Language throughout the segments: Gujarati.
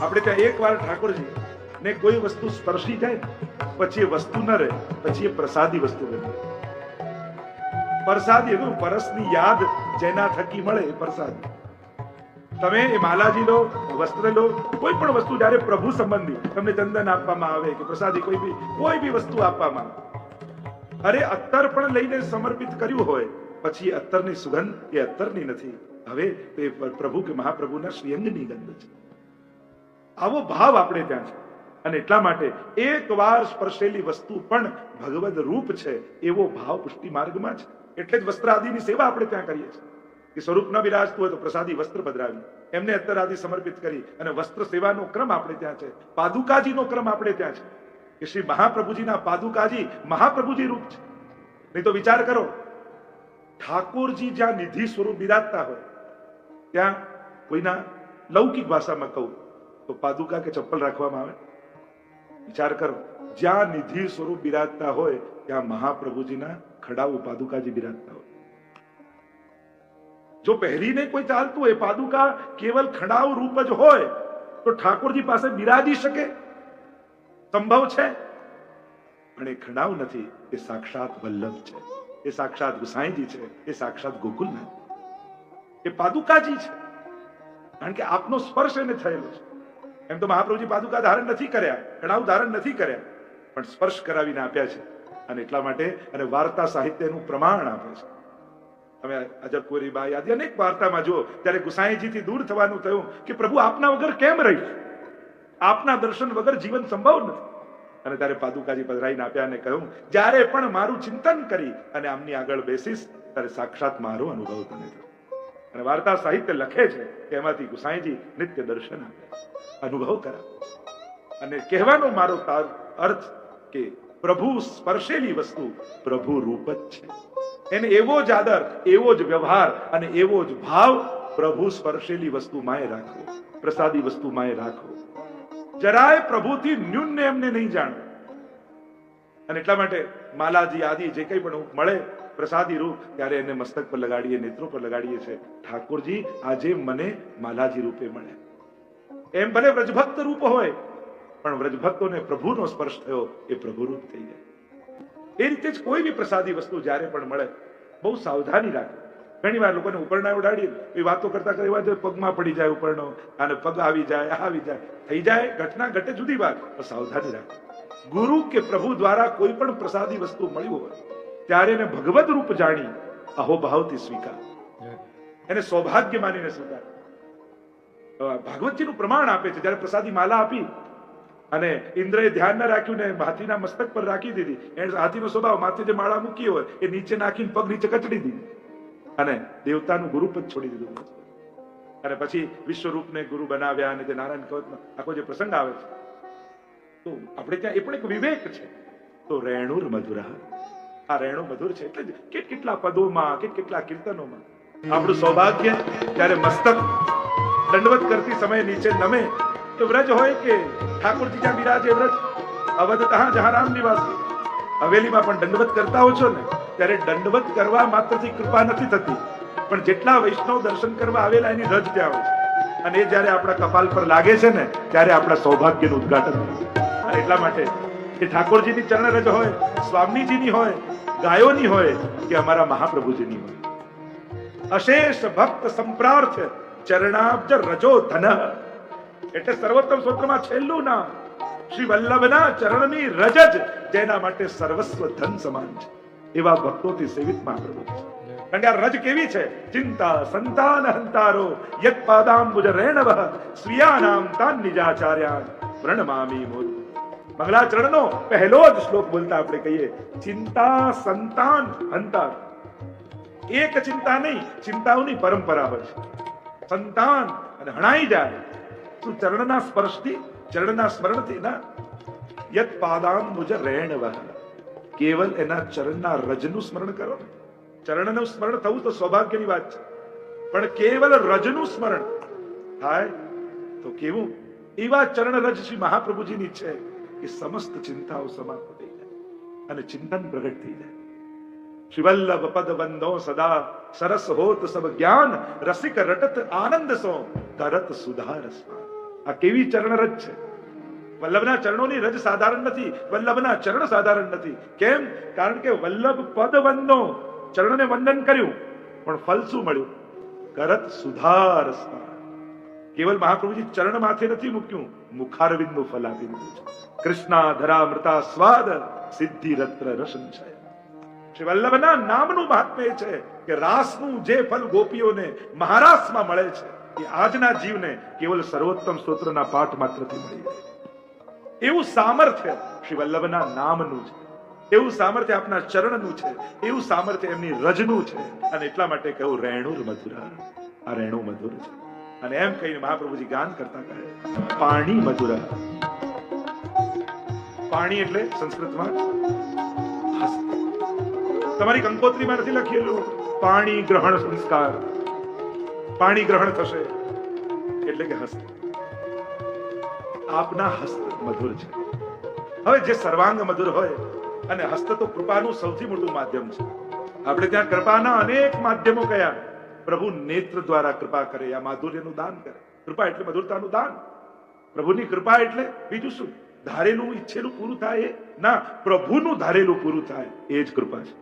આપણે ત્યાં એકવાર ઠાકોરજી ને કોઈ વસ્તુ સ્પર્શી જાય પછી એ વસ્તુ ન રહે, પછી એ પ્રસાદી વસ્તુ બને. પ્રસાદી એટલે પરસની યાદ જેના થકી મળે એ પ્રસાદી. તમે એ માલાજી લો, વસ્ત્ર લો, કોઈ પણ વસ્તુ જયારે પ્રભુ સંબંધી તમને ચંદન આપવામાં આવે કે પ્રસાદી કોઈ બી વસ્તુ આપવામાં આવે, અરે અત્તર પણ લઈને સમર્પિત કર્યું હોય પછી અત્તરની સુગંધ એ અત્તરની નથી, હવે તે પ્રભુ કે મહાપ્રભુના શ્રીઅંગની ગંધ છે. આવો ભાવ આપણે ત્યાં છે. અને એટલા માટે એક વાર સ્પર્શેલી વસ્તુ પણ ભગવદ રૂપ છે એવો ભાવ પુષ્ટિ માર્ગમાં છે. એટલે જ વસ્ત્ર આદિની સેવા આપણે ત્યાં કરીએ છીએ કે સ્વરૂપ ન બિરાજતું હોય તો પ્રસાદી વસ્ત્ર પધરાવી એમને અત્તર આદિ સમર્પિત કરી અને વસ્ત્ર સેવાનો ક્રમ આપણે ત્યાં છે. પાદુકાજીનો ક્રમ આપણે ત્યાં છે કે શ્રી મહાપ્રભુજીના પાદુકાજી મહાપ્રભુજી રૂપ છે. નહીં તો વિચાર કરો, ઠાકોરજી જ્યાં નિધિ સ્વરૂપ બિરાજતા હોય ત્યાં કોઈના લૌકિક ભાષામાં કહું તો પાદુકા કે ચપ્પલ રાખવામાં આવે? વિચાર કરો, જ્યાં નિધિ સ્વરૂપ બિરાજતા હોય ત્યાં મહાપ્રભુજીના ખડાઓ પાદુકાજી બિરાજતા હોય. જો પહેરીને કોઈ ચાલતું હોય પાદુકા કેવલ ખડાવ રૂપ જ હોય તો ઠાકોરજી પાસે બિરાજી શકે? સંભવ છે? પણ એ ખડાવ નથી, એ સાક્ષાત વલ્લભ છે, એ સાક્ષાત ગુસાઈજી છે, એ સાક્ષાત ગોકુલનાથ, એ પાદુકાજી છે. કારણ કે આપનો સ્પર્શ એને થયેલો છે. એમ તો મહાપ્રભુજી પાદુકા ધારણ નથી કર્યા, ખડાવ ધારણ નથી કર્યા, પણ સ્પર્શ કરાવીને આપ્યા છે. અને એટલા માટે અને વાર્તા સાહિત્યનું પ્રમાણ આપે છે. તમે અજબકોરી બાઈ આદિ અનેક વાર્તામાં જુઓ ત્યારે ગુસાઈજીથી દૂર થવાનું થયું કે પ્રભુ આપના વગર કેમ રહી, આપના દર્શન વગર જીવન સંભવ નથી. અને ત્યારે પાદુકાજી પધરાઈને આપ્યા અને કહ્યું જ્યારે પણ મારું ચિંતન કરી અને આમની આગળ બેસીશ ત્યારે સાક્ષાત મારો અનુભવ તને થયો. અને વાર્તા સાહિત્ય લખે છે કે એમાંથી ગુસાઈજી નિત્ય દર્શન આપે, અનુભવ કરાવે. અને કહેવાનો મારો અર્થ કે પ્રભુ સ્પર્શેલી વસ્તુ પ્રભુ રૂપ જ છે. એને એવો જ આદર, એવો જ વ્યવહાર અને એવો જ ભાવ પ્રભુ સ્પર્શેલી વસ્તુ માએ રાખવો, પ્રસાદી વસ્તુ માએ રાખવો. જરાય પ્રભુથી ન્યૂન એમને નહીં જાણવું. અને એટલા માટે માલાજી આદિ જે કંઈ પણ મળે પ્રસાદી રૂપ ત્યારે એને મસ્તક પર લગાડીએ, નેત્રો પર લગાડીએ છે. ઠાકોરજી આજે મને માલાજી રૂપે મળે. એમ ભલે વ્રજભક્ત રૂપ હોય પણ વ્રજભક્તોને પ્રભુનો સ્પર્શ થયો એ પ્રભુ રૂપ થઈ જાય. એ રીતે જ કોઈ બી પ્રસાદી વસ્તુ જ્યારે પણ મળે બહુ સાવધાની રાખે. ઘણી વાર લોકોને ઉપરણા ઉડાડીએ એ વાતો કરતા એવા જ પગમાં પડી જાય ઉપરણો અને પગ આવી જાય થઈ જાય ઘટના ઘટે જુદી વાત, પણ સાવધાની રાખે. ગુરુ કે પ્રભુ દ્વારા કોઈ પણ પ્રસાદી વસ્તુ મળ્યું હોય ત્યારે એને ભગવદ રૂપ જાણી અહોભાવથી સ્વીકાર, એને સૌભાગ્ય માનીને સ્વીકાર. ભાગવતજીનું પ્રમાણ આપે છે. જયારે પ્રસાદી માલા આપી અને ઇન્દ્રએ ધ્યાન ન રાખ્યું ને હાથીના મસ્તક પર રાખી દીધી, એને હાથીનો સ્વભાવ માથે જે માળા મૂકી હોય એ નીચે નાખીને પગ નીચે કચડી દીધી અને દેવતાનું ગુરુપદ છોડી દીધું. અને પછી વિશ્વરૂપને ગુરુ બનાવ્યા અને જે નારાયણ કવચમાં આખો જે પ્રસંગ આવે છે તો આપણે ત્યાં એ પણ એક વિવેક છે. તો રેણુર મધુર, આ રેણુ મધુર છે એટલે જ કેટલા પદોમાં કેટલા કીર્તનોમાં આપણું સૌભાગ્ય ત્યારે મસ્તક દંડવત કરતી સમયે નીચે નમે તો વ્રજ હોય કે ઠાકોરજી જ્યાં બિરાજે વ્રજ, અવધ કહા જહાં રામ નિવાસ. હવેલીમાં પણ દંડવત કરતા હો છો ને ત્યારે દંડવત કરવા માત્રથી કૃપા નથી થતી, પણ જેટલા વૈષ્ણવ દર્શન કરવા આવેલા એની રજ ત્યાં હોય છે. અને એ જયારે આપણા કપાલ પર લાગે છે ને ત્યારે આપણા સૌભાગ્યનું ઉદ્ઘાટન થાય છે. અને એટલા માટે એ ઠાકોરજીની ચરણ રજ હોય, સ્વામીજીની હોય, ગાયોની હોય કે અમારા મહાપ્રભુજીની હોય. અશેષ ભક્ત સંપ્રાર્થ ચરણાબ્જ રજો ધન, એટલે સર્વોત્તમ સ્તોત્રમાં છેલ્લું નામ શ્રી વલ્લભના ચરણની રજ જ જેના માટે સર્વસ્વ ધન સમાન છે. એવા ભક્તોથી સેવિત મહાપ્રભુ છે. કારણ કે આ રજ કેવી છે? ચિંતા સંતાન હંતારો યત પાદાંબુજ રેણવ સ્વીયાનામ તાન નિજાચાર્યાન પ્રણમામી મોદ. મંગલાચરણનો પહેલો જ શ્લોક બોલતા આપણે કહીએ ચિંતા સંતાન હંતાર. એક ચિંતા નહીં, ચિંતાઓની પરંપરા હોય છે. સંતાન અને હણાઈ જાય તું ચરણના સ્પર્શથી, ચરણના સ્મરણથી ના. યત પાદાંબુજ રેણવ, કેવલ એના ચરણના રજનું સ્મરણ કરો. ચરણનું સ્મરણ થવું તો સૌભાગ્યની વાત છે, પણ કેવલ રજનું સ્મરણ થાય તો કેવું? એવા ચરણ રજ શ્રી મહાપ્રભુજીની છે કે સમસ્ત ચિંતાઓ સમાપ્ત થઈ જાય અને ચિંતન પ્રગટ થઈ જાય. શ્રી વલ્લભ પદ બંધો સદા સરસ હોત સબ જ્ઞાન રસિક રટત આનંદ સો કરત સુધારસ. આ કેવી ચરણ રજ છે. વલ્લભના ચરણોની રજ સાધારણ નથી, વલ્લભના ચરણ સાધારણ નથી. કેમ? કારણ કે વલ્લભ પદ વંદનો, ચરણને વંદન કર્યું, પણ ફલ શું મળ્યું? કરત સુધાર સ્નાન. કેવલ મહાપ્રભુજી ચરણ માથે નથી મૂક્યું, મુખારવિંદનું ફલ આપી દીધું છે. કૃષ્ણા ધરામૃતા સ્વાદ સિદ્ધિ રત્ર રસંશય. શ્રી વલ્લભના નામનું મહાત્મ્ય છે કે રાસનું જે ફલ ગોપીઓને મહારાસમાં મળે છે એ આજના જીવને કેવલ સર્વોત્તમ સ્તોત્રના પાઠ માત્રથી મળી જાય. એવું સામર્થ્ય શ્રી વલ્લભના નામનું છે, એવું સામર્થ્ય આપના ચરણનું છે, એવું સામર્થ્ય એમની રજનું છે. અને એટલા માટે કહ્યું રેણુર મધુરા, આ રેણુ મધુર છે. અને એમ કહીને મહાપ્રભુજી ગાન કરતા કહે પાણી મધુરા. પાણી એટલે સંસ્કૃતમાં હસ્ત. તમારી કંકોત્રીમાં નથી લખેલું પાણી ગ્રહણ સંસ્કાર, પાણી ગ્રહણ થશે એટલે કે હસ્ત. આપના હસ્ત મધુર છે. હવે જે સર્વાંગ મધુર હોય, અને હસ્ત તો કૃપાનું સૌથી મોટું માધ્યમ છે. આપણે ત્યાં કૃપાના અનેક માધ્યમો કયા. પ્રભુ નેત્ર દ્વારા કૃપા કરે, આ માધુર્યનું દાન કરે. કૃપા એટલે મધુરતાનું દાન. પ્રભુની કૃપા એટલે બીજું શું? ધારેલું ઈચ્છેલું પૂરું થાય ના, પ્રભુનું ધારેલું પૂરું થાય એ જ કૃપા છે.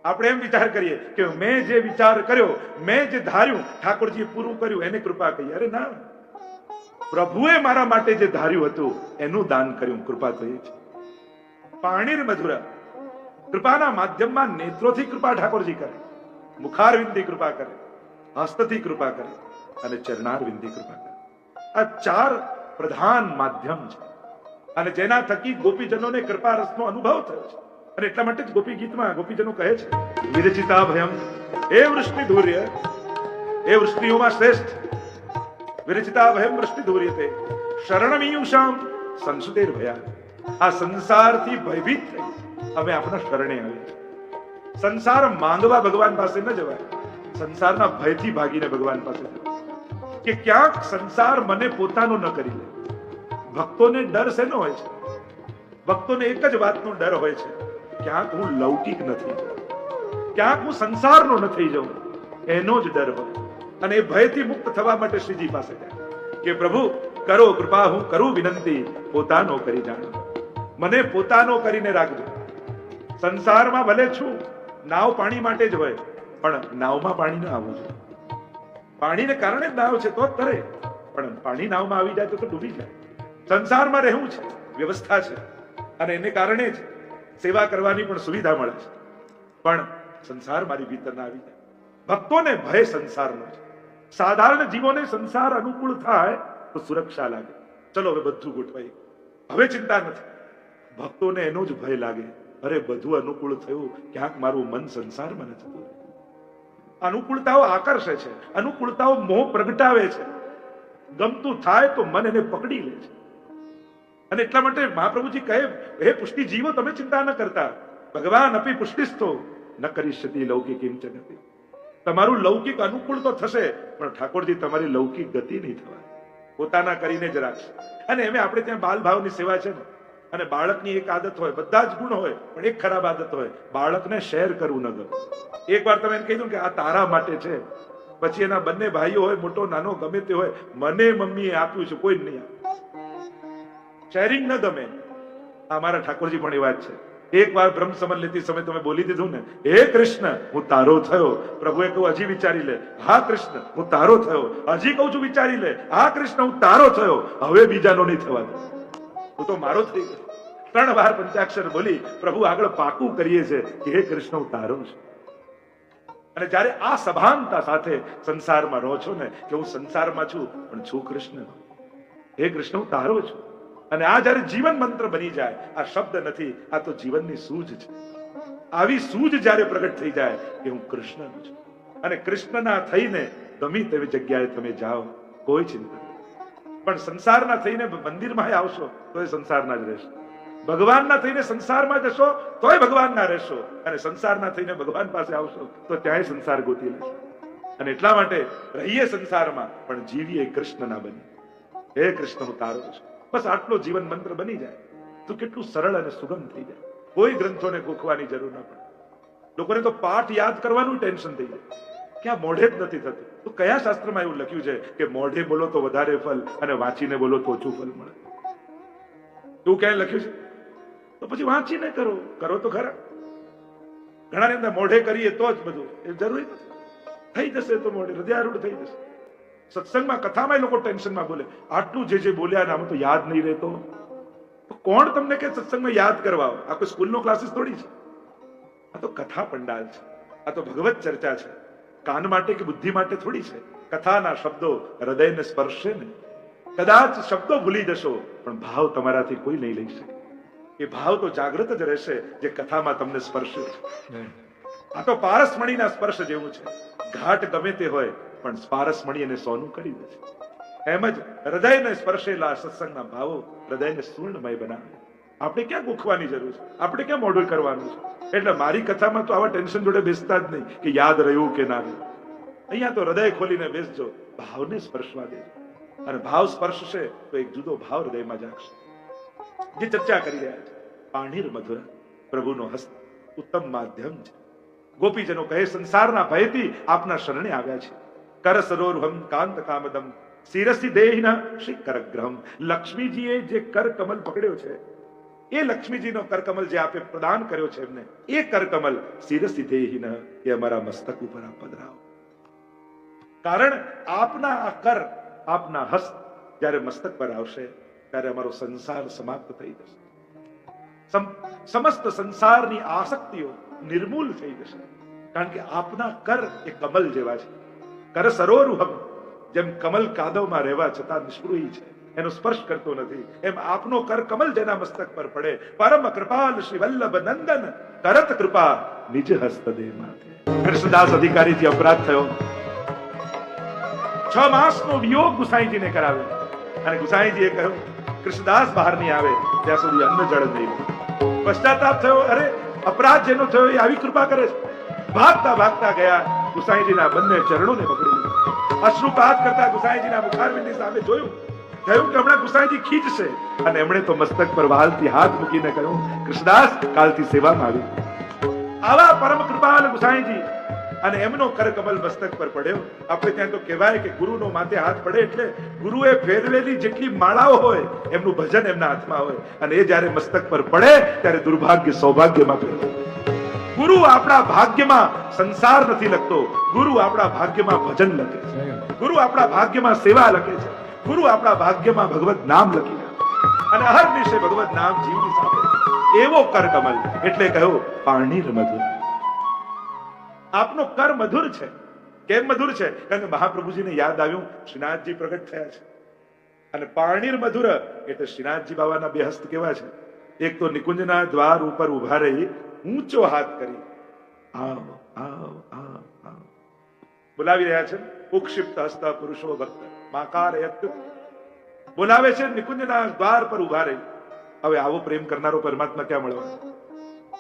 આપણે એમ વિચાર કરીએ કે મેં જે વિચાર કર્યો, મેં જે ધાર્યું, ઠાકોરજીએ પૂરું કર્યું, એને કૃપા કહીએ. અરે ના, પ્રભુએ મારા માટે જે ધાર્યું હતું એનું દાન કર્યું, કૃપા તો એ છે. પાણીર મધુરા, કૃપાના માધ્યમમાં નેત્રોથી કૃપા ઠાકોરજી કરે, મુખારવિંદથી કૃપા કરે, હસ્તથી કૃપા કરે અને ચરણારવિંદથી કૃપા કરે. આ ચાર પ્રધાન માધ્યમ છે અને જેના થકી ગોપીજનોને કૃપા રસનો અનુભવ થયો છે. અને એટલા માટે જ ગોપી ગીતમાં ગોપીજનો કહે છે વિરચિતા ભયમ એ વૃષ્ટિ ધૂર્ય, એ વૃષ્ટિઓમાં શ્રેષ્ઠ. વિરચિતા ભયમ વૃષ્ટિ ધૂર્યતે શરણમીયુષામ સંસુતેર ભયા. આ સંસારથી ભયભીત થઈ અમે આપણા શરણે આવીએ. સંસાર માંગવા ભગવાન પાસે ન જવાય, સંસારના ભયથી ભાગીને ભગવાન પાસે જવાય. કે ક્યાંક સંસાર મને પોતાનો ન કરી લે. ભક્તોને ડર શેનો હોય છે? ભક્તોને એક જ વાતનો ડર હોય છે, ક્યાંક હું લૌકિક નથી, ક્યાંક હું સંસારનો ન થઈ જાઉં, એનો જ ડર હોય. અને એ ભયથી મુક્ત થવા માટે શ્રીજી પાસે જાય કે પ્રભુ કરો કૃપા, હું કરું વિનંતી, પોતાનો કરી જાણો, મને પોતાનો કરીને રાખજો. સંસારમાં ભલે છું, નાવ પાણી માટે જ હોય, પણ નાવમાં પાણી ન આવવું જોઈએ. પાણીને કારણે જ નાવ છે તો જ તરે, પણ પાણી નાવમાં આવી જાય તો ડૂબી જાય. સંસારમાં રહેવું છે, વ્યવસ્થા છે, અને એને કારણે જ સેવા કરવાની પણ સુવિધા મળે છે, પણ સંસાર મારી ભીતર ના આવી જાય. ભક્તોને ભય સંસારનો છે. સાધારણ જીવોને સંસાર અનુકૂળ થાય તો સુરક્ષા લાગે, ચલો હવે બધું ગોઠવાઈ, હવે ચિંતા નથી. ભક્તોને એનો જ ભય લાગે, અરે બધું અનુકૂળ થયું, ક્યાંક મારું મન સંસારમાં ન જતું. અનુકૂળતાઓ આકર્ષે છે, અનુકૂળતાઓ મોહ પ્રગટાવે છે. ગમતું થાય તો મન એને પકડી લે છે. અને એટલા માટે મહાપ્રભુજી કહે હે પુષ્ટિ જીવો તમે ચિંતા ન કરતા, ભગવાન અપી પુષ્ટિસ્તો ન કરીષ્યતિ લૌકિક કિંચનપી. તમારું લૌકિક અનુકૂળ તો થશે, પણ ઠાકોરજી તમારી લૌકિક ગતિ નહીં થવા, પોતાના કરીને જ રાખશે. અને એમ આપણે ત્યાં બાલ ભાવની સેવા છે ને, અને બાળકની એક આદત હોય, બધા જ ગુણ હોય, પણ એક ખરાબ આદત હોય, બાળકને શેર કરવું ન ગમે. એક વાર તમે એને કહી દો કે આ તારા માટે છે, પછી એના બંને ભાઈઓ હોય, મોટો નાનો ગમે તે હોય, મને મમ્મીએ આપ્યું છે, કોઈ જ નહીં આપે. શેરિંગ ન ગમે. આ મારા ઠાકોરજી પણ એ વાત છે. એક વાર બ્રહ્મ સમન લેતી સમય તમે બોલી દીધું ને, હે કૃષ્ણ હું તારો થયો, પ્રભુએ કહ્યું હજી વિચારી લે, હા કૃષ્ણ હું તારો થયો, હજી કહું છું વિચારી લે, હા કૃષ્ણ હું તારો થયો, હવે બીજાનો નહીં થવા દે, હું તો મારો થઈ ગયો. 3 વાર પંચાક્ષર બોલી પ્રભુ આગળ પાકું કરીએ છે કે હે કૃષ્ણ હું તારો છું. અને જયારે આ સભાનતા સાથે સંસારમાં રહો છો ને, કે હું સંસારમાં છું પણ છું કૃષ્ણ, હે કૃષ્ણ હું તારો છું. અને આ જયારે જીવન મંત્ર બની જાય, આ શબ્દ નથી, આ તો જીવનની સૂઝ છે. આવી સૂઝ જયારે પ્રગટ થઈ જાય કે હું કૃષ્ણનો છું, અને કૃષ્ણના થઈને ગમે તેવી જગ્યાએ તમે જાઓ, કોઈ ચિંતા નહીં. પણ સંસારના થઈને મંદિરમાં આવશો તોય સંસારના જ રહેશો, ભગવાનના થઈને સંસારમાં જશો તોય ભગવાનના રહેશો, અને સંસારના થઈને ભગવાન પાસે આવશો તો ત્યાંય સંસાર ગોતી લેશો. અને એટલા માટે રહીએ સંસારમાં પણ જીવીએ કૃષ્ણના બની. હે કૃષ્ણ હું તારો છું. બસ આટલો જીવન મંત્ર બની જાય તો કેટલું સરળ અને સુગમ થઈ જાય. કોઈ ગ્રંથોને ગોખવાની જરૂર ન પડે. લોકોને તો પાઠ યાદ કરવાનું ટેન્શન થઈ જાય. કે આ મોઢે જ નથી થતું. તો કયા શાસ્ત્રમાં એવું લખ્યું છે કે મોઢે બોલો તો વધારે ફલ અને વાંચીને બોલો તો ઓછું ફલ મળે? એવું ક્યાંય લખ્યું છે? તો પછી વાંચીને કરો, કરો તો ખરા. ઘણાની અંદર મોઢે કરીએ તો જ બધું, એ જરૂરી નથી. થઈ જશે તો મોઢે હૃદયારૂઢ થઈ જશે. સત્સંગમાં કથામાં લોકો ટેન્શનમાં બોલે, આટલું જે બોલ્યા ને આમાં તો યાદ નહીં રહેતો. તો કોણ તમને કે સત્સંગમાં યાદ કરવા? આ કોઈ સ્કૂલનો ક્લાસીસ થોડી છે. આ તો કથા પંડાલ છે, આ તો ભગવત ચર્ચા છે. કાન માટે કે બુદ્ધિ માટે થોડી છે. કથાના શબ્દો હૃદયને સ્પર્શે ને. કદાચ શબ્દો ભૂલી જશો પણ ભાવ તમારાથી કોઈ નહીં લઈ શકે. એ ભાવ તો જાગૃત જ રહેશે જે કથામાં તમને સ્પર્શ્યો છે. આ તો પારસમણીના સ્પર્શ જેવું છે. ઘાટ ગમે તે હોય પણ પારસમણી એને સોનું કરી દે છે. એમ જ હૃદયને સ્પર્શેલા સત્સંગના ભાવો હૃદયને સુવર્ણમય બનાવે. આપણે ક્યાં ગોખવાની જરૂર છે? આપણે ક્યાં મોઢું કરવાનું છે? એટલે મારી કથામાં તો આવા ટેન્શન જોડે બેસતા જ નહીં કે યાદ રહ્યું કે ના રહ્યું. અહીંયા તો હૃદય ખોલીને બેસજો, ભાવને સ્પર્શવા દેજો, અને ભાવ સ્પર્શશે તો એક જુદો ભાવ હૃદયમાં જાગશે. જે ચર્ચા કરી રહ્યા છે, પાણીર મધુર પ્રભુનો હસ્ત ઉત્તમ માધ્યમ છે. ગોપીજનો કહે, સંસારના ભયથી આપના શરણે આવ્યા છે. કર સરોરહમ કાંત કામદમ શિરસી દેહિના શ્રી કરગ્રહમ. લક્ષ્મીજીએ જે કર કમલ પકડ્યો છે, એ લક્ષ્મીજીનો કરકમલ જે આપે પ્રદાન કર્યો છે એમને, એ કરકમલ શિરસી દેહિના, એ અમારા મસ્તક ઉપર આપ પધરાવો. કારણ આપના આ કર, આપના હસ્ત જ્યારે મસ્તક પર આવશે ત્યારે અમારો સંસાર સમાપ્ત થઈ જશે. સમસ્ત સંસારની આસક્તિઓ નિર્મૂલ થઈ જશે. કારણ કે આપના કર એ કમલ જેવા છે. કર સરોરુહમ, જેમ કમલ કાદવમાં રહેવા છતાં નિષ્પૃહી છે, એનો સ્પર્શ કરતો નથી, એમ આપનો કર કમલ જેના મસ્તક પર પડે, પરમ કૃપાલ શ્રી વલ્લભ નંદન કરત કૃપા નિજ હસ્ત દે માથે. કૃષ્ણદાસ અધિકારીથી અપરાધ થયો. 6 માસનો વિયોગ ગુસાઈજીને કરાવ્યો, અને ગુસાઈજીએ કહ્યું કૃષ્ણદાસ બહાર નહીં આવે ત્યાં સુધી અન્ન જળ નહીં લે. પશ્ચાતાપ થયો, અરે અપરાધ જેનો થયો એ આવી કૃપા કરે છે. ભાગતા ભાગતા ગયા, ગુસાઈજીના બંને ચરણોને પકડી લીધા. અશ્રુપાત કરતા ગુસાઈજીના મુખારવિંદની સામે જોયું, થયું કે હમણાં ગુસાઈજી ખીજશે, અને એમણે તો મસ્તક પર વહાલથી હાથ મૂકીને કહ્યું, કૃષ્ણદાસ કાલથી સેવામાં આવી. આવા પરમ કૃપાલ ગુસાઈજી, અને એમનો કરકમલ મસ્તક પર પડ્યો. આપણે ત્યાં તો કહેવાય કે ગુરુનો માથે હાથ પડે એટલે ગુરુએ ફેરવેલી જેટલી માળાઓ હોય એમનું ભજન એમના હાથમાં હોય, અને એ જ્યારે મસ્તક પર પડે ત્યારે દુર્ભાગ્ય સૌભાગ્યમાં ફેરવે. ગુરુ આપણા ભાગ્યમાં સંસાર નથી લખતો, ગુરુ આપણા ભાગ્યમાં ભજન લખે છે. ગુરુ આપણા ભાગ્યમાં સેવા લખે છે. ગુરુ આપણા ભાગ્યમાં ભગવત નામ લખી દે, અને અહર્નિશે ભગવત નામ જીવની સાથે. એવો કરકમલ એટલે કહ્યો પાણીર મધુર. આપનો કર મધુર છે. કેમ મધુર છે? કારણ કે મહાપ્રભુજીને યાદ આવ્યું શ્રીનાથજી પ્રગટ થયા છે, અને પાણીર મધુર એટલે શ્રીનાથજી બાબાના બે હસ્ત કેવા છે? એક તો નિકુંજના દ્વાર ઉપર ઉભા રહી ઊંચો હાથ કરી આવ આવ આવ આવ બોલાવી રહ્યા છે. ઉક્ષિપ્ત હસ્ત પુરુષો ભક્ત માકાર બોલાવે છે. નિકુંજના દ્વાર પર ઉભા રહી. હવે આવો પ્રેમ કરનારો પરમાત્મા ક્યાં મળવાનો?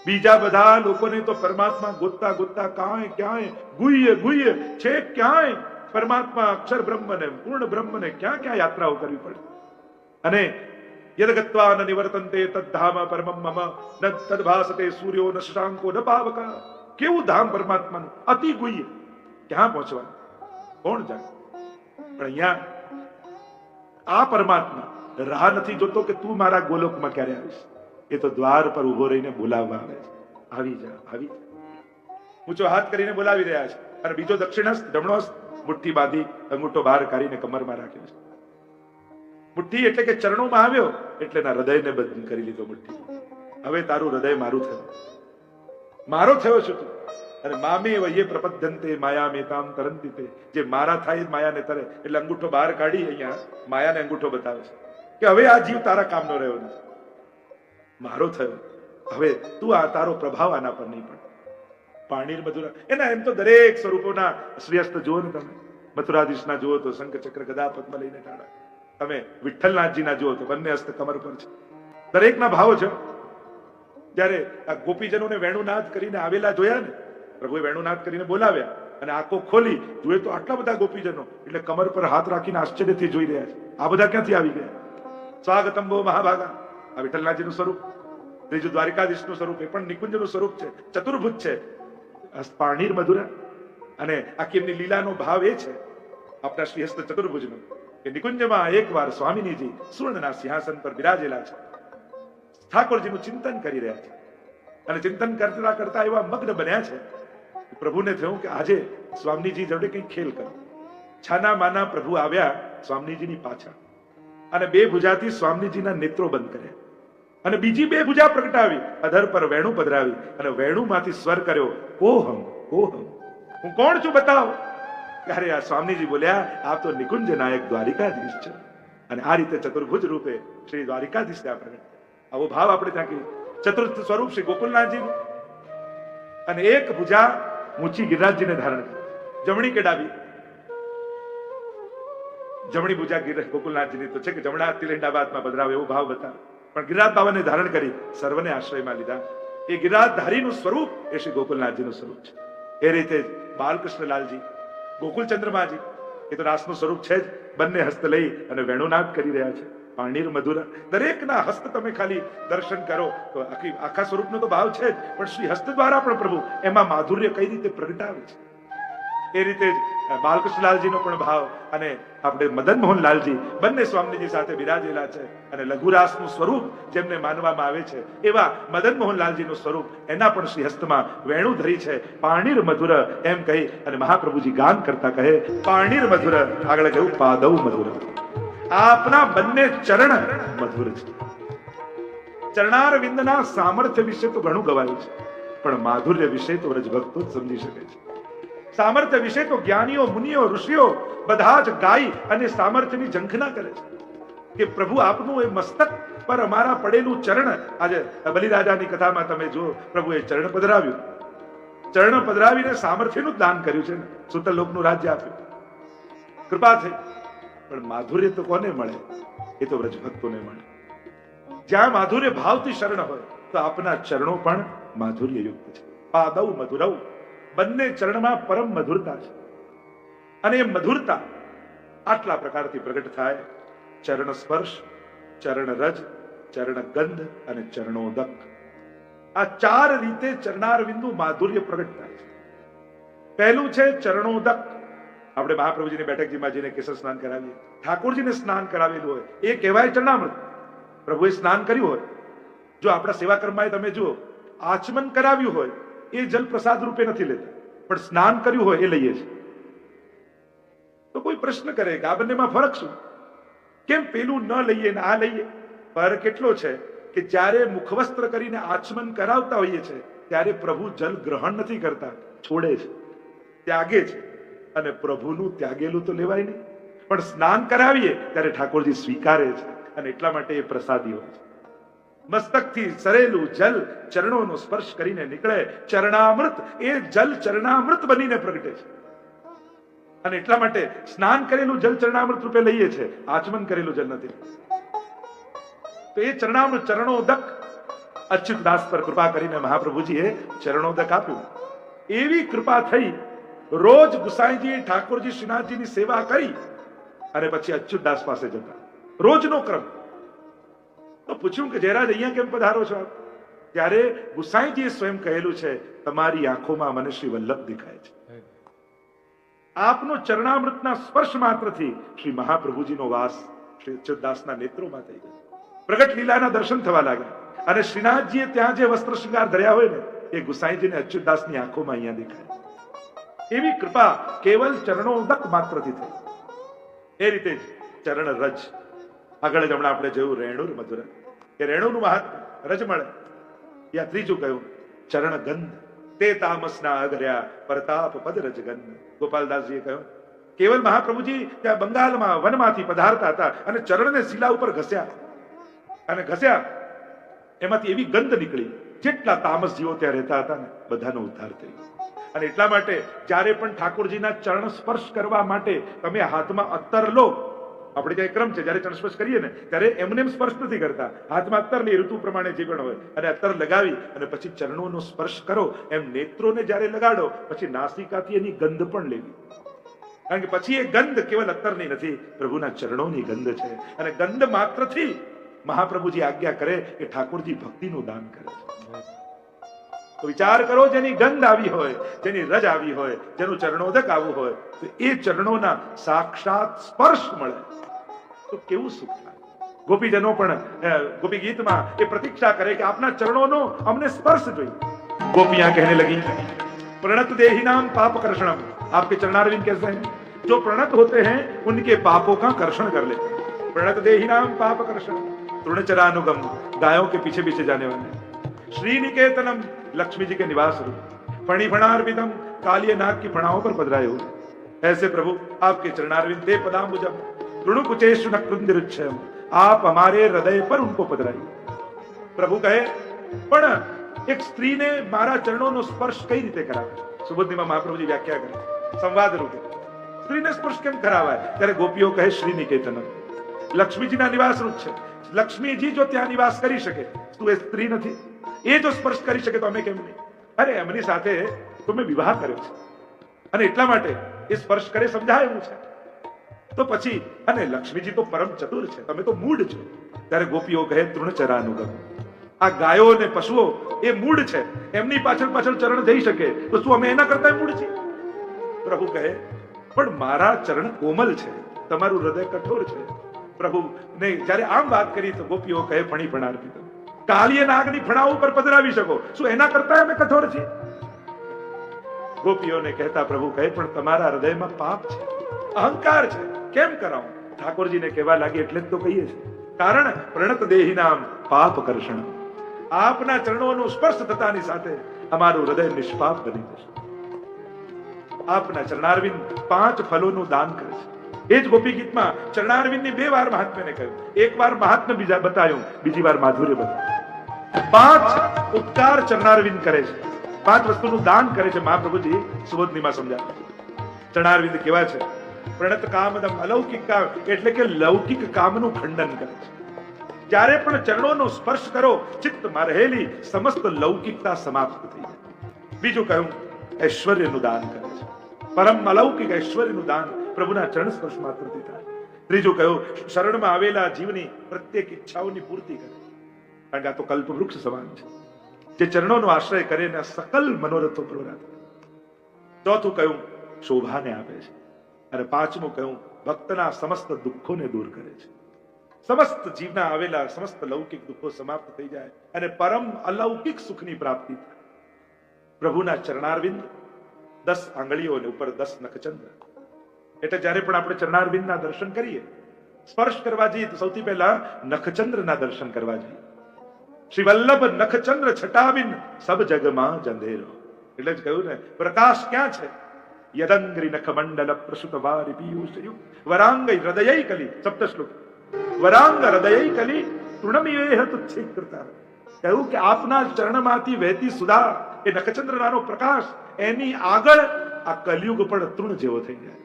બીજા બધા લોકોને તો પરમાત્મા ગોતતા ગોતતા ક્યાંય ગુહ્ય ગુહ્ય છે, ક્યાંય પરમાત્મા અક્ષર બ્રહ્મને પૂર્ણ બ્રહ્મને ક્યાં યાત્રાઓ કરવી પડે. અને યદગત્વા ન નિવર્તન્તે તદ્ધામ પરમમ મમ ન તદ્ભાસતે સૂર્યો ન શશાંકો ન પાવકા. કેવું ધામ પરમાત્માનું, અતિ ગુહ્ય. ક્યાં પહોંચવાનું કોણ જાણે? પણ અહીંયા આ પરમાત્મા રાહ નથી જોતો કે તું મારા ગોલોકમાં ક્યારે આવીશ. એ તો દ્વાર પર ઉભો રહીને બોલાવવા આવે છે. આવી જા, આવી જા. ઊંચો હાથ કરીને બોલાવી રહ્યા છે. અને બીજો દક્ષિણસ્થ જમણો મુઠ્ઠી બાંધી અંગૂઠો બહાર કાઢીને કમરમાં રાખ્યો છે. મુઠ્ઠી એટલે કે ચરણોમાં આવ્યો એટલે એના હૃદયને બંધ કરી લીધો મુઠ્ઠી. હવે તારું હૃદય મારું થયું, મારો થયો છું તું. અને મામે વયે પ્રપદ્યંતે માયા મેતામ તરંતી તે. જે મારા થાય માયાને તરે. એટલે અંગૂઠો બહાર કાઢી અહીંયા માયાને અંગૂઠો બતાવે છે કે હવે આ જીવ તારા કામનો રહ્યો નથી, મારો થયો. હવે તું આ તારો પ્રભાવ આના પર નહીં પડે. પાણીર મધુરા એના એમ તો દરેક સ્વરૂપોના શ્રેષ્ઠ જુઓ ને તમે. મથુરાધીશના જુઓ તો શંખ ચક્ર ગદા પદ્મ લઈને ટાળા. તમે વિઠ્ઠલનાથજીના જુઓ તો બંને હસ્ત કમર પર છે. દરેકના ભાવો છે. જ્યારે આ ગોપીજનોને વેણુનાદ કરીને આવેલા જોયા ને, પ્રભુએ વેણુનાદ કરીને બોલાવ્યા અને આંખો ખોલી જુએ તો આટલા બધા ગોપીજનો, એટલે કમર પર હાથ રાખીને આશ્ચર્યથી જોઈ રહ્યા છે. આ બધા ક્યાંથી આવી ગયા? સ્વાગતમ બહુ મહાભાગા. આ વિઠ્ઠલનાથજીનું સ્વરૂપ. ત્રીજું દ્વારિકાધીશનું સ્વરૂપ, એ પણ નિકુંજનું સ્વરૂપ છે, ચતુર્ભુજ છે. પાણીર મધુરા. અને આખી એમની લીલાનો ભાવ એ છે આપણા શ્રી હસ્ત ચતુર્ભુજનો કે નિકુંજમાં એકવાર સ્વામિનીજી સુવર્ણના સિંહાસન પર બિરાજેલા છે, ઠાકોરજીનું ચિંતન કરી રહ્યા છે અને ચિંતન કરતા કરતા એવા મગ્ન બન્યા છે. પ્રભુને થયું કે આજે સ્વામીજી જોડે કંઈક ખેલ કરો. છાના માના પ્રભુ આવ્યા સ્વામીજીની પાછળ અને બે ભુજાથી સ્વામીજીના નેત્રો બંધ કર્યા અને બીજી બે ભુજા પ્રગટાવી, અધર પર વેણુ પધરાવી અને વેણુમાંથી સ્વર કર્યો, ઓહમ ઓહમ, હું કોણ છું બતાવો. ત્યારે આ સ્વામીજી બોલ્યા, આપ તો નિકુંજ નાયક દ્વારિકાધીશ છે. અને આ રીતે ચતુર્ભુજ રૂપે શ્રી દ્વારિકાધીશ ત્યાં પ્રગટ. આવો ભાવ આપણે ત્યાં કહીએ. ચતુર્થ સ્વરૂપ શ્રી ગોકુલનાથજીનું અને એક ભુજા ઊંચી ગિરિરાજજીને ધારણ કરી, જમણી કે ડાબી? જમણી ભુજા ગોકુલનાથજીની તો છે કે જમણા હાથથી લઈને ડાબા હાથમાં પધરાવે એવો ભાવ બતાવે, પણ ગિરિરાજ બાબાને ધારણ કરી સર્વને આશ્રયમાં લીધા. એ ગિરિરાજધારીનું સ્વરૂપ એ શ્રી ગોકુલનાથજીનું સ્વરૂપ છે. એ રીતે બાલકૃષ્ણલાલજી, ગોકુલચંદ્રમાજી એ તો રાસનું સ્વરૂપ છે જ. બંને હસ્ત લઈ અને વેણુનાદ કરી રહ્યા છે, પાણીર મધુર. દરેકના હસ્ત તમે ખાલી દર્શન કરો તો આખા સ્વરૂપનો તો ભાવ છે જ, પણ શ્રી હસ્ત દ્વારા પણ પ્રભુ એમાં માધુર્ય કઈ રીતે પ્રગટાવે છે. એ રીતે જ બાલકૃષ્ણલાલજીનો પણ ભાવ અને આપણે મદન મોહનલાલજી બંને સ્વામીજી સાથે બિરાજેલા છે. અને લઘુરાસનું સ્વરૂપ જેમને માનવામાં આવે છે એવા મદન મોહનલાલજીનું સ્વરૂપ, એના પણ શ્રી હસ્તમાં વેણુ ધરી છે. પાણીર મધુર એમ કહી અને મહાપ્રભુજી ગાન કરતા કહે, પાણીર મધુર, આગળ કહ્યું પાદવ મધુર. આપના બંને ચરણ મધુર છે. ચરણારવિંદના સામર્થ્ય વિશે તો ઘણું ગવાયું છે, પણ માધુર્ય વિશે તો વ્રજભક્તો જ સમજી શકે છે. સામર્થ્ય વિશે તો જ્ઞાનીઓ, મુનિઓ, ઋષિઓ બધા જ ગાઈ અને સામર્થ્યની ઝંખના કરે છે કે પ્રભુ આપનું એ મસ્તક પર અમારા પડેલું ચરણ. આજે બલિરાજાની કથામાં તમે જુઓ, પ્રભુએ ચરણ પધરાવ્યું, ચરણ પધરાવીને સામર્થ્યનું દાન કર્યું છે ને, સુતલોકનું રાજ્ય આપ્યું, કૃપા થઈ. પણ માધુર્ય તો કોને મળે? એ તો વ્રજભક્તોને મળે. જ્યાં માધુર્ય ભાવથી શરણ હોય તો આપના ચરણો પણ માધુર્ય યુક્ત છે. પાદવ મધુરવ, બંને ચરણમાં પરમ મધુરતા છે. અને એ મધુરતા આટલા પ્રકારથી પ્રગટ થાય: ચરણ સ્પર્શ, ચરણ રજ, ચરણ ગંધ અને ચરણોદક. આ ચાર રીતે ચરણારવિંદુ માધુર્ય પ્રગટ થાય છે. પહેલું છે ચરણોદક. આપણે મહાપ્રભુજીની બેઠકજીમાં જઈને કેસર સ્નાન કરાવીએ, ઠાકોરજીને સ્નાન કરાવેલું હોય એ કહેવાય ચરણામૃત. પ્રભુએ સ્નાન કર્યું હોય, જો આપણા સેવા કર્મમાં તમે જુઓ, આચમન કરાવ્યું હોય એ જલ પ્રસાદ રૂપે નથી લેતા, પણ સ્નાન કર્યું હોય એ લઈએ છીએ. તો કોઈ પ્રશ્ન કરે કે આ બંનેમાં ફરક શું? કેમ પેલું ન લઈએ ને આ લઈએ? ફરક એટલો છે કે જ્યારે મુખવસ્ત્ર કરીને આચમન કરાવતા હોઈએ છે ત્યારે પ્રભુ જલ ગ્રહણ નથી કરતા, છોડે છે, ત્યાગે છે. અને પ્રભુનું ત્યાગેલું તો લેવાય નહીં, પણ સ્નાન કરાવીએ ત્યારે ઠાકોરજી સ્વીકારે છે અને એટલા માટે એ પ્રસાદી હોય છે. મસ્તકથી સરેલું જલ ચરણોનો સ્પર્શ કરીને નીકળે, ચરણામૃત, એ જલ ચરણામૃત બનીને પ્રગટે છે. અને એટલા માટે સ્નાન કરેલું જલ ચરણામૃત રૂપે લઈએ છે, આચમન કરેલું જલ નથી. તો એ ચરણામૃત, ચરણોદક, અચ્યુતદાસ પર કૃપા કરીને મહાપ્રભુજીએ ચરણોદક આપ્યું. એવી કૃપા થઈ, રોજ ગુસાઈજી ઠાકોરજી શ્રીનાથજીની સેવા કરી અને પછી અચ્યુતદાસ પાસે જતા, રોજનો ક્રમ. તો પૂછ્યું કે જયરાજ અહીંયા કેમ પધારો છો આપ? ત્યારે ગુસાઈજીએ સ્વયં કહેલું છે, તમારી આંખોમાં મને શ્રી વલ્લભ દેખાય છે. આપનો ચરણામૃતના સ્પર્શ માત્રથી શ્રી મહાપ્રભુજીનો વાસ શ્રી અચ્યુતદાસના નેત્રોમાં થઈ ગયો. પ્રગટ લીલાના દર્શન થવા લાગ્યા અને શ્રીનાથજીએ ત્યાં જે વસ્ત્ર શૃંગાર ધર્યા હોય ને એ ગુસાઈજીને અચ્યુતદાસની આંખોમાં અહીંયા દેખાય. એવી કૃપા કેવલ ચરણોદક માત્રથી થઈ. એ રીતે જ ચરણ રજ, આગળ જ હમણાં આપણે જોયું રેણુર મધુર, કે રેણુનું મહાત્મ્ય, રજ મળે. યા ત્રીજું કહ્યું ચરણ ગંધ, તે તામસના અગર્યા પ્રતાપ પદ રજ ગંધ. ગોપાલદાસજીએ કહ્યું કેવલ મહાપ્રભુજી ત્યાં બંગાળમાં વનમાંથી પધારતા હતા અને ચરણને શિલા ઉપર ઘસ્યા અને ઘસ્યા, એમાંથી એવી ગંધ નીકળી, જેટલા તામસ જીવો ત્યાં રહેતા હતા ને બધાનો ઉદ્ધાર થયો. અને એટલા માટે જ્યારે પણ ઠાકોરજીના ચરણ સ્પર્શ કરવા માટે તમે હાથમાં અત્તર લો, આપણે ત્યાં ક્રમ છે, જ્યારે ચરણ સ્પર્શ કરીએ ને ત્યારે એમને સ્પર્શ નથી કરતા, હાથમાં અત્તર લઈ, ઋતુ પ્રમાણે જે પણ હોય, અને અત્તર લગાવી અને પછી ચરણોનો સ્પર્શ કરો. એમ નેત્રોને જ્યારે લગાડો પછી નાસિકાથી એની ગંધ પણ લેવી, કારણ કે પછી એ ગંધ કેવલ અત્તરની નથી, પ્રભુના ચરણોની ગંધ છે. અને ગંધ માત્રથી મહાપ્રભુજી આજ્ઞા કરે કે ઠાકોરજી ભક્તિનું દાન કરે છે. તો વિચાર કરો, જેની ગંધ આવી હોય, જેની રજ આવી હોય, જેનું ચરણોદક આવવું હોય, તો એ ચરણોના સાક્ષાત સ્પર્શ મળે તો કેવું સુખ થાય. ગોપીજનો પણ ગોપી ગીતમાં એ પ્રતીક્ષા કરે કે આપના ચરણોનો અમને સ્પર્શ જોઈએ. गोपियां कहने लगी, प्रणत देही नाम पाप कर्षणम. आपके चरणारविंद कैसे हैं? जो प्रणत होते हैं उनके पापों का कर्षण कर लेते हैं. प्रणत देही नाम पाप कर्षण. तृणचरानुगम, गायों के पीछे पीछे जाने वाले. श्री निकेतनम, लक्ष्मी जी के निवास रूप. फणिफणार्पितम, कालिय नाग की फणाओं पर पधराए हुए. ऐसे प्रभु आपके चरणारविंद ते पदाम्बुजम तृणुकुचेषु नकृंदिरुच्छयम. आप हमारे हृदय पर उनको पधराइए. प्रभु कहे, પણ એક સ્ત્રીને મારા ચરણોનો સ્પર્શ કઈ રીતે કરાવે? સુબોધનીમાં મહાપ્રભુજી વ્યાખ્યા કરે સંવાદ રૂપે. સ્ત્રીને સ્પર્શ કેમ કરાવાય? ત્યારે ગોપીઓ કહે શ્રી નિકેતનમ, લક્ષ્મીજીના નિવાસ રૂપ છે. લક્ષ્મીજી જો ત્યાં નિવાસ કરી શકે, તું એ સ્ત્રી નથી? એ જો સ્પર્શ કરી શકે તો અમે કેમ નહીં? અરે એમની સાથે તો મેં વિવાહ કર્યો છે અને એટલા માટે એ સ્પર્શ કરે સમજાય એવું છે. તો પછી અને લક્ષ્મીજી તો પરમ ચતુર છે, તમે તો મૂઢ છો. ત્યારે ગોપીઓ કહે તૃણચરાનુગમ, આ ગાયો અને પશુઓ એ મૂઢ છે, એમની પાછળ પાછળ ચરણ જઈ શકે તો શું અમે એના કરતા મૂઢ છીએ? પ્રભુ કહે, પણ મારા ચરણ કોમલ છે, તમારું હૃદય કઠોર છે. પ્રભુ ને જ્યારે આમ વાત કરી તો ગોપીઓ કહે ફણીફણાર્પિત, કાલિય નાગની ફણા ઉપર પધરાવી શકો, શું એના કરતા અમે કઠોર છીએ? ગોપીઓને કહેતા પ્રભુ કહે, પણ તમારા હૃદયમાં પાપ છે, અહંકાર છે, કેમ કરાવું? ઠાકોરજીને કહેવા લાગી એટલે જ તો કહીએ છીએ, કારણ પ્રણત દેહી નામ પાપ કર્ષણ. આપના ચરણોનો સ્પર્શ થતાની સાથે અમારું હૃદય નિષ્પાપ બની જશે. આપના ચરણારવિંદ 5 ફલોનું દાન કરે છે. એ જ ગોપી ગીતમાં ચરણારવિંદની 2 વાર મહાત્મ્યને કહ્યું. એક વાર મહાત્મ્ય બીજા બતાવ્યું, બીજી વાર માધુર્ય બતાવ્યું. 5 ઉપકાર ચરણારવિંદ કરે છે, 5 વસ્તુનું દાન કરે છે. મહાપ્રભુજી સુબોધનીમાં સમજાવે ચરણારવિંદ કેવા છે? પ્રણત કામદમ, અલૌકિક કામ એટલે કે લૌકિક કામનું ખંડન કરે છે. જ્યારે પણ ચરણોનો સ્પર્શ કરો, ચિત્તમાં રહેલી સમસ્ત લૌકિકતા સમાપ્ત થઈ જાય. બીજું કહ્યું ઐશ્વર્યનું દાન કરે છે. પરમ અલૌકિક ઐશ્વર્યનું દાન પ્રભુના ચરણ સ્પર્શ માત્રથી થાય. ત્રીજું કહ્યું શરણમાં આવેલા જીવની પ્રત્યેક ઈચ્છાઓની પૂર્તિ કરે, કારણ કે આ તો કલ્પવૃક્ષ સમાન છે, જે ચરણોનો આશ્રય કરે ને સકલ મનોરથો પૂરા થાય. ચોથું કહ્યું શોભાને આપે છે. અને પાંચમું કહ્યું ભક્તના સમસ્ત દુઃખોને દૂર કરે છે. સમસ્ત જીવના આવેલા સમસ્ત લૌકિક દુઃખો સમાપ્ત થઈ જાય અને પરમ અલૌકિક સુખની પ્રાપ્તિ થાય. પ્રભુના ચરણારવિંદ 10 આંગળીઓ અને ઉપર 10 નખચંદ્ર. એટલે જ્યારે પણ આપણે ચરણારવિંદના દર્શન કરીએ, સ્પર્શ કરવા જઈએ તો સૌથી પહેલા નખચંદ્રના દર્શન કરવા જોઈએ. શ્રી વલ્લભ નખચંદ્ર છટાવિન સબ જગમાં જંધેરો. એટલે જ કહ્યું ને, પ્રકાશ ક્યાં છે? યદંગ્રી નખમંડલ પ્રસુત વારી પીયુષયુક્ત વરાંગ હૃદયૈ કલી. સપ્ત શ્લોક. વરાંગ હૃદયૈ કલી તૃણમિવેહ તુચ્છીકૃતા. કહ્યું કે આપના ચરણમાંથી વહેતી સુધા, એ નખચંદ્રનો પ્રકાશ, એની આગળ આ કલિયુગ પણ તૃણ જેવો થઈ જાય.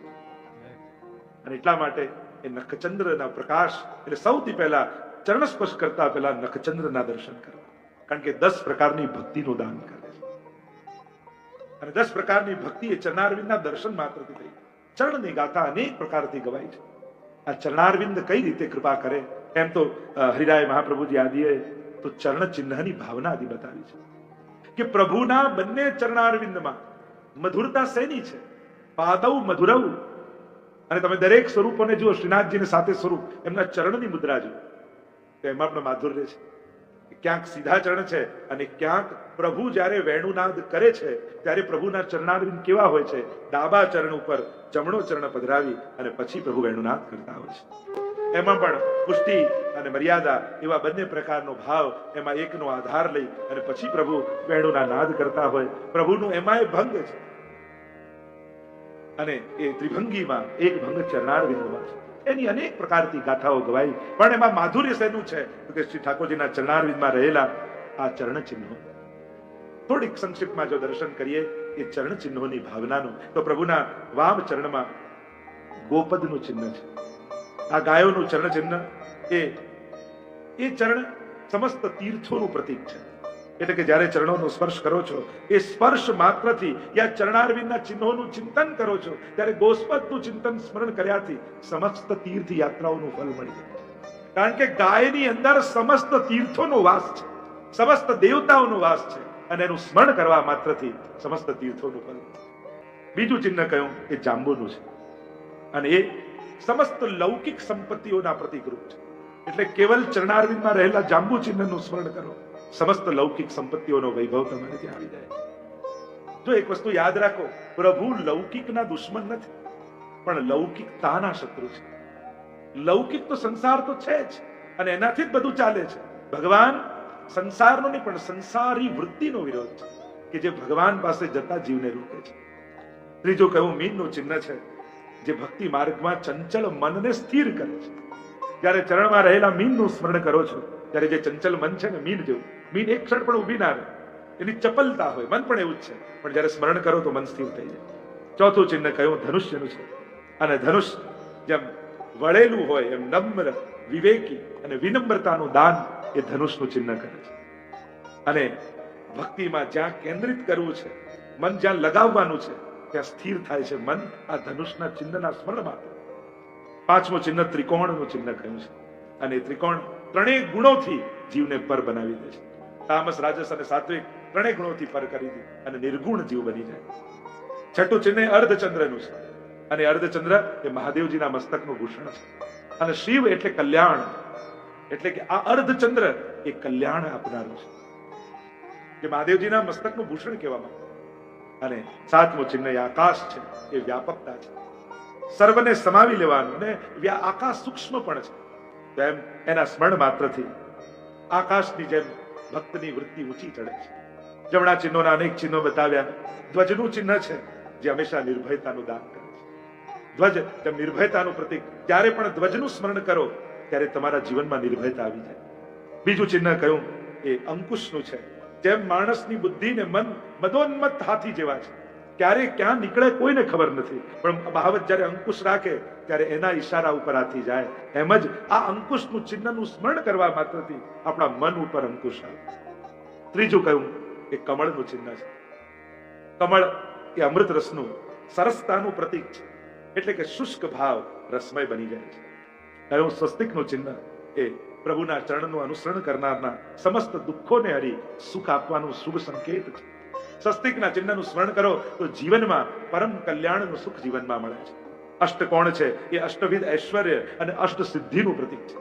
અને એટલા માટે એ નખચંદ્રના પ્રકાશ એટલે સૌથી પહેલા ચરણ સ્પર્શ કરતા પહેલા નખચંદ્રના દર્શન કરવા, કારણ કે 10 પ્રકારની ભક્તિનું દાન કરે છે. અને 10 પ્રકારની ભક્તિ એ ચરણારવિંદના દર્શન માત્રથી થઈ. ચરણની ગાથા અનેક પ્રકારથી ગવાય છે. આ ચરણારવિંદ કઈ રીતે કૃપા કરે, એમ તો હરિરાય મહાપ્રભુજી આદિએ તો ચરણ ચિહ્નની ભાવના આદિ બતાવી છે કે પ્રભુના બંને ચરણારવિંદમાં મધુરતા શેની છે? પાદૌ મધુરૌ. અને તમે દરેક સ્વરૂપોને જુઓ, શ્રીનાથજીને સાથે સ્વરૂપ, એમના ચરણની મુદ્રા જુઓ તો એમાં પણ માધુર્ય છે. ક્યાંક સીધા ચરણ છે અને ક્યાંક પ્રભુ જ્યારે વેણુનાદ કરે છે ત્યારે પ્રભુના ચરણારવિંદ કેવા હોય છે? ડાબા ચરણ ઉપર જમણો ચરણ પધરાવી અને પછી પ્રભુ વેણુનાદ કરતા હોય છે. એમાં પણ પુષ્ટિ અને મર્યાદા એવા બંને પ્રકારનો ભાવ, એમાં એકનો આધાર લઈ અને પછી પ્રભુ વેણુના નાદ કરતા હોય. પ્રભુનું એમાંય ભંગ છે અને એ ત્રિભંગીમાં એક ભંગ ચરણારવિંદમાં છે. એની અનેક પ્રકારની ગાથાઓ ગવાઈ, પણ એમાં માધુર્ય શેનું છે? તો કે શ્રી ઠાકોરજીના ચરણારવિંદમાં રહેલા આ ચરણ ચિહ્નો. થોડીક સંક્ષિપ્તમાં જો દર્શન કરીએ એ ચરણ ચિહ્નોની ભાવનાનું, તો પ્રભુના વામ ચરણમાં ગોપદનું ચિહ્ન છે. આ ગાયોનું ચરણ ચિહ્ન એ ચરણ સમસ્ત તીર્થોનું પ્રતીક છે. એટલે કે જ્યારે ચરણોનો સ્પર્શ કરો છો, એ સ્પર્શ માત્રથી યા ચરણારવિંદના ચિહ્નોનું ચિંતન કરો છો, ત્યારે ગોસ્પદનું ચિંતન સ્મરણ કર્યાથી સમસ્ત તીર્થ યાત્રાઓનું ફળ મળી જાય. કારણ કે ગાયની અંદર સમસ્ત તીર્થોનો વાસ છે, સમસ્ત દેવતાઓનો વાસ છે. અને એનું સ્મરણ કરવા માત્રથી સમસ્ત તીર્થોનું ફળ. બીજું ચિહ્ન કયું એ જાંબુનું છે, અને એ સમસ્ત લૌકિક સંપત્તિઓના પ્રતિકરૂપ છે. એટલે કેવલ ચરણારવિંદમાં રહેલા જાંબુ ચિહ્નનું સ્મરણ કરો, સમસ્ત લૌકિક સંપત્તિઓનો વૈભવ તમારે ત્યાં આવી જાય. જો એક વસ્તુ યાદ રાખો, પ્રભુ લૌકિકના દુશ્મન નથી, પણ લૌકિકતાના શત્રુ છે. લૌકિક તો સંસાર તો છે જ, અને એનાથી જ બધું ચાલે છે. ભગવાન સંસારનો નહીં, પણ સંસારી વૃત્તિનો વિરોધ છે, કે જે ભગવાન પાસે જતા જીવને રોકે છે. ત્રીજું કયું મીનનું ચિહ્ન છે, જે ભક્તિ માર્ગમાં ચંચલ મનને સ્થિર કરે છે. જ્યારે ચરણમાં રહેલા મીનનું સ્મરણ કરો છો, ત્યારે જે ચંચલ મન છે ને, મીન જેવું, મીન એક ક્ષણ પણ ઊભી ના રહે, એની ચપલતા હોય, મન પણ એવું જ છે, પણ જ્યારે સ્મરણ કરો તો મન સ્થિર થઈ જાય. ચોથું ચિહ્ન કયું ધનુષ્યનું છે, અને ધનુષ જેમ વળેલું હોય એમ નમ્ર, વિવેકી અને વિનમ્રતાનું દાન એ ધનુષનું ચિહ્ન કરે છે. અને ભક્તિમાં જ્યાં કેન્દ્રિત કરવું છે, મન જ્યાં લગાવવાનું છે, ત્યાં સ્થિર થાય છે મન આ ધનુષના ચિહ્નના સ્મરણમાં. પાંચમું ચિહ્ન ત્રિકોણનું ચિહ્ન કહ્યું છે, અને ત્રિકોણ ત્રણેય ગુણોથી જીવને પર બનાવી દે છે. તામસ, રાજસ અને સાત્વિક ત્રણેય ગુણોથી પર કરી દે અને નિર્ગુણ જીવ બની જાય. છઠ્ઠું ચિહ્ન અર્ધચંદ્રનું છે, અને અર્ધચંદ્ર એ મહાદેવજીના મસ્તકનું ભૂષણ છે. અને શિવ એટલે કલ્યાણ, એટલે કે આ અર્ધચંદ્ર એ કલ્યાણ આપનારું છે, કે મહાદેવજીના મસ્તકનું ભૂષણ કહેવામાં. અને સાતમું ચિહ્ન એ આકાશ છે, એ વ્યાપકતા છે, સર્વને સમાવી લેવાનું, ને આકાશ સૂક્ષ્મ પણ છે. તો એમ એના સ્મરણ માત્રથી આકાશની જેમ ભક્તની વૃત્તિ ઊંચી ચડે છે. જમણા ચિહ્નોના અનેક ચિહ્નો બતાવ્યા. ધ્વજનું ચિહ્ન છે, જે હંમેશા નિર્ભયતાનું દાન કરે છે. ધ્વજ જેમ નિર્ભયતાનું પ્રતીક, જ્યારે પણ ધ્વજનું સ્મરણ કરો ત્યારે તમારા જીવનમાં નિર્ભયતા આવી જાય. બીજું ચિહ્ન કયું એ અંકુશનું છે. જેમ માણસની બુદ્ધિ ને મન મદોન્મત્ત હાથી જેવા છે, ક્યારે ક્યાં નીકળે કોઈને ખબર નથી, પણ મહાવત જ્યારે અંકુશ રાખે ત્યારે એના ઈશારા ઉપર હાથી જાય. એમ જ આ અંકુશનું ચિહ્નનું સ્મરણ કરવા માત્રથી આપણા મન ઉપર અંકુશ આવે. ત્રીજું કયું એ કમળનું ચિહ્ન છે. કમળ એ અમૃત રસનું, સરસતાનું પ્રતીક છે, એટલે કે શુષ્ક ભાવ રસમય બની જાય છે. કયું સ્વસ્તિકનું ચિહ્ન એ પ્રભુના ચરણનું અનુસરણ કરનારના સમસ્ત દુઃખોને હરી સુખ આપવાનું શુભ સંકેત છે. સ્વસ્તિકના ચિહ્નનું સ્મરણ કરો તો જીવનમાં પરમ કલ્યાણનું સુખ જીવનમાં મળે છે. અષ્ટકોણ છે, એ અષ્ટવિધ ઐશ્વર્ય અને અષ્ટ સિદ્ધિનું પ્રતીક છે.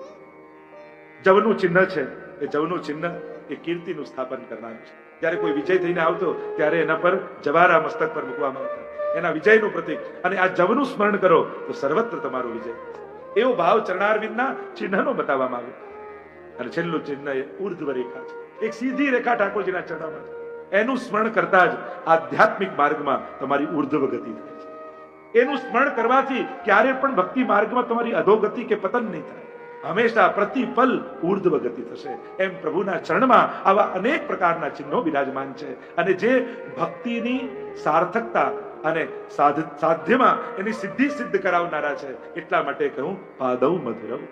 જવનું ચિહ્ન છે, એ જવનું ચિહ્ન એ કીર્તિનું સ્થાપન કરનારું છે. જ્યારે કોઈ વિજય થઈને આવતો ત્યારે એના પર જવારા મસ્તક પર મૂકવામાં આવતા, એના વિજયનું પ્રતીક. અને આ જવનું સ્મરણ કરો તો સર્વત્ર તમારો વિજય. એવો ભાવ ચરણારવિંદના ચિહ્નનો બતાવવામાં આવ્યો. અને છેલ્લું ચિહ્ન એ ઉર્ધ્વ રેખા છે, એક સીધી રેખા ઠાકોરજીના ચરણમાં છે. એનું સ્મરણ કરતા જ આધ્યાત્મિક માર્ગમાં તમારી ઉર્ધ્વ ગતિ થાય છે. એનું સ્મરણ કરવાથી ક્યારે પણ ભક્તિ માર્ગમાં તમારી અધોગતિ કે પતન નહીં થાય, હંમેશા પ્રતિપલ ઉર્ધ્વ ગતિ થશે. એમ પ્રભુના ચરણમાં આવા અનેક પ્રકારના ચિહ્નો બિરાજમાન છે, અને જે ભક્તિની સાર્થકતા અને સાધ્યમાં એની સિદ્ધિ સિદ્ધ કરાવનારા છે. એટલા માટે કહું પાદૌ મધુરવ.